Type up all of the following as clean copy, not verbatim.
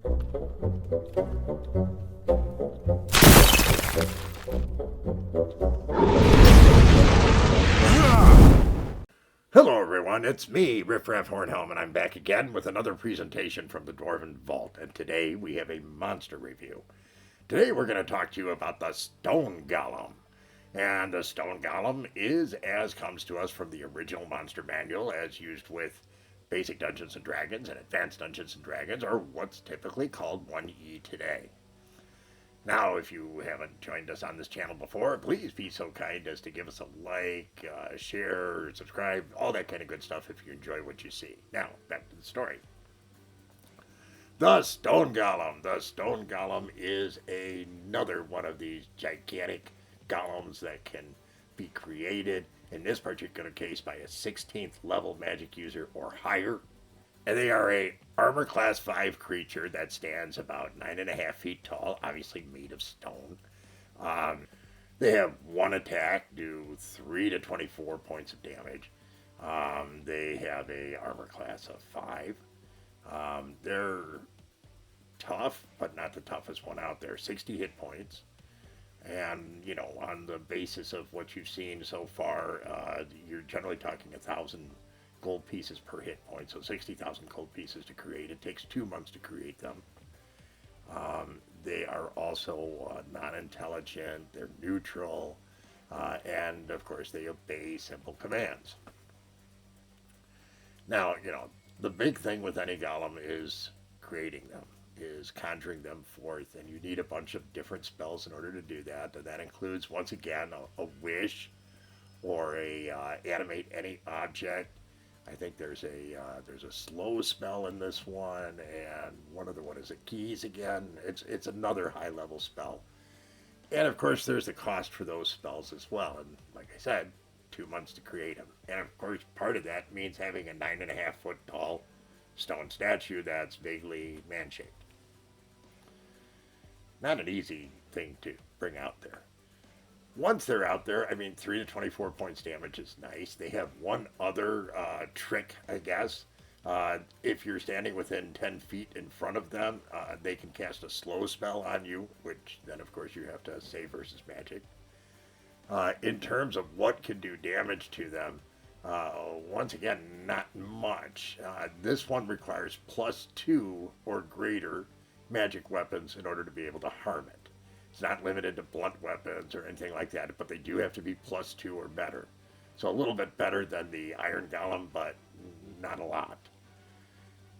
Hello everyone, it's me, Riffraff Hornhelm, and I'm back again with another presentation from the Dwarven Vault, and today we have a monster review. Today we're going to talk to you about the Stone Golem. And the Stone Golem is as comes to us from the original monster manual, as used with basic Dungeons & Dragons and Advanced Dungeons & Dragons, or what's typically called 1E today. Now, if you haven't joined us on this channel before, please be so kind as to give us a like, share, subscribe, all that kind of good stuff if you enjoy what you see. Now, back to the story. The Stone Golem. The Stone Golem is another one of these gigantic golems that can be created, in this particular case, by a 16th level magic user or higher. And they are a armor class 5 creature that stands about 9.5 feet tall, obviously made of stone. They have one attack, do 3 to 24 points of damage. They have a armor class of 5. They're tough, but not the toughest one out there. 60 hit points. And, you know, on the basis of what you've seen so far, you're generally talking 1,000 gold pieces per hit point, so 60,000 gold pieces to create. It takes 2 months to create them. They are also non-intelligent, they're neutral, and of course they obey simple commands. Now, you know, the big thing with any golem is creating them, is conjuring them forth, and you need a bunch of different spells in order to do that. And that includes, once again, a wish, or a animate any object. I think there's a slow spell in this one, and one other one is a keys again. It's another high level spell, and of course there's the cost for those spells as well. And like I said, 2 months to create them. And of course part of that means having a 9.5 foot tall stone statue that's vaguely man shaped. Not an easy thing to bring out there. Once they're out there, I mean, 3 to 24 points damage is nice. They have one other trick, I guess. If you're standing within 10 feet in front of them, they can cast a slow spell on you, which then, of course, you have to save versus magic. In terms of what can do damage to them, once again, not much. This one requires +2 or greater magic weapons in order to be able to harm it. It's not limited to blunt weapons or anything like that, but they do have to be +2 or better. So a little bit better than the Iron Golem, but not a lot.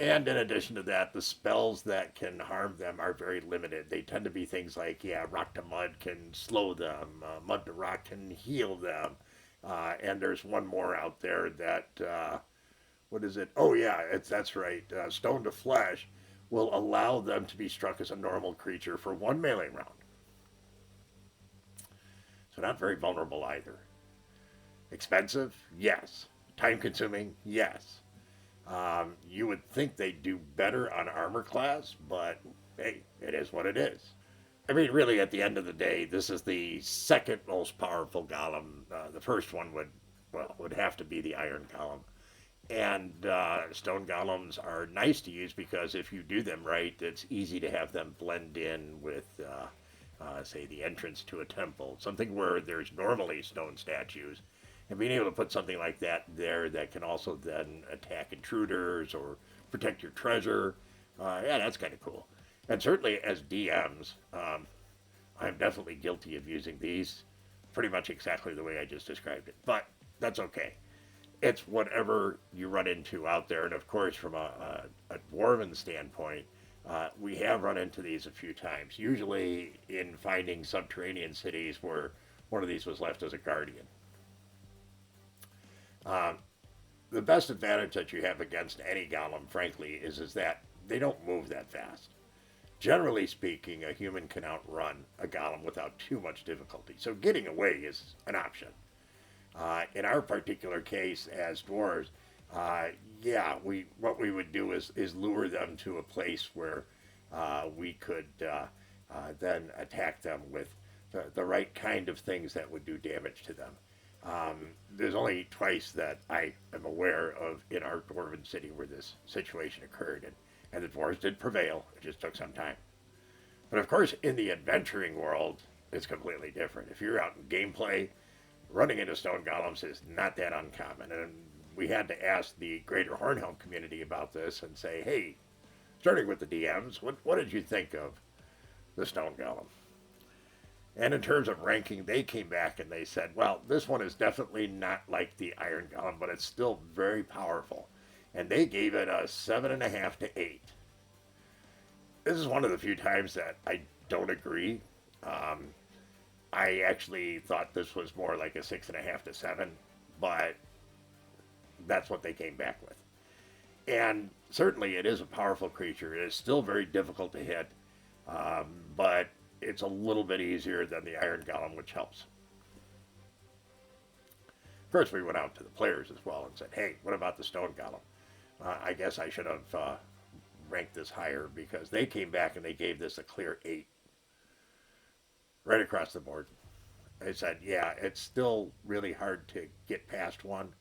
And in addition to that, the spells that can harm them are very limited. They tend to be things like, Rock to Mud can slow them, Mud to Rock can heal them, and there's one more out there that, what is it? Oh yeah, that's right, Stone to Flesh will allow them to be struck as a normal creature for 1 melee round. So not very vulnerable either. Expensive? Yes. Time consuming? Yes. You would think they'd do better on armor class, but hey, it is what it is. I mean, really, at the end of the day, this is the second most powerful golem. The first one would have to be the Iron Golem. And stone golems are nice to use because if you do them right, it's easy to have them blend in with say the entrance to a temple, something where there's normally stone statues, and being able to put something like that there that can also then attack intruders or protect your treasure, that's kind of cool. And certainly as DMs, I'm definitely guilty of using these pretty much exactly the way I just described it, but that's okay. It's whatever you run into out there, and of course from a Dwarven standpoint, we have run into these a few times, usually in finding subterranean cities where one of these was left as a guardian. The best advantage that you have against any golem, frankly, is that they don't move that fast. Generally speaking, a human can outrun a golem without too much difficulty, so getting away is an option. In our particular case as dwarves, what we would do is lure them to a place where we could then attack them with the right kind of things that would do damage to them. There's only twice that I am aware of in our Dwarven city where this situation occurred, And the dwarves did prevail. It just took some time. But of course, in the adventuring world, it's completely different. If you're out in gameplay, running into stone golems is not that uncommon. And we had to ask the greater Hornhelm community about this and say, hey, starting with the DMs, what did you think of the stone golem? And in terms of ranking, they came back and they said, well, this one is definitely not like the iron golem, but it's still very powerful. And they gave it a 7.5 to 8. This is one of the few times that I don't agree. I actually thought this was more like a 6.5 to 7, but that's what they came back with. And certainly it is a powerful creature. It is still very difficult to hit, but it's a little bit easier than the iron golem, which helps. First, we went out to the players as well and said, hey, what about the stone golem? I guess I should have ranked this higher, because they came back and they gave this a clear 8. Right across the board. They said, yeah, it's still really hard to get past one.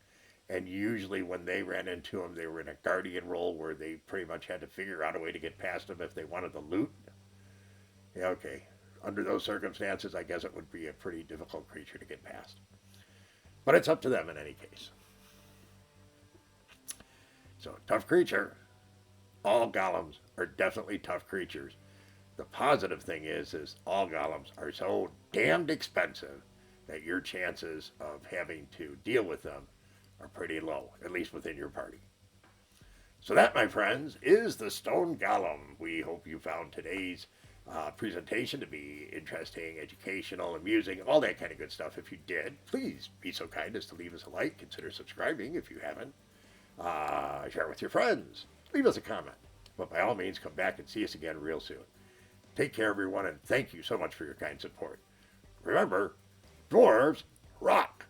And usually when they ran into them, they were in a guardian role where they pretty much had to figure out a way to get past them if they wanted the loot. Yeah, okay. Under those circumstances, I guess it would be a pretty difficult creature to get past. But it's up to them in any case. So, tough creature. All golems are definitely tough creatures. The positive thing is all golems are so damned expensive that your chances of having to deal with them are pretty low, at least within your party. So that, my friends, is the stone golem. We hope you found today's presentation to be interesting, educational, amusing, all that kind of good stuff. If you did, please be so kind as to leave us a like. Consider subscribing if you haven't. Share it with your friends. Leave us a comment. But by all means, come back and see us again real soon. Take care, everyone, and thank you so much for your kind support. Remember, dwarves rock!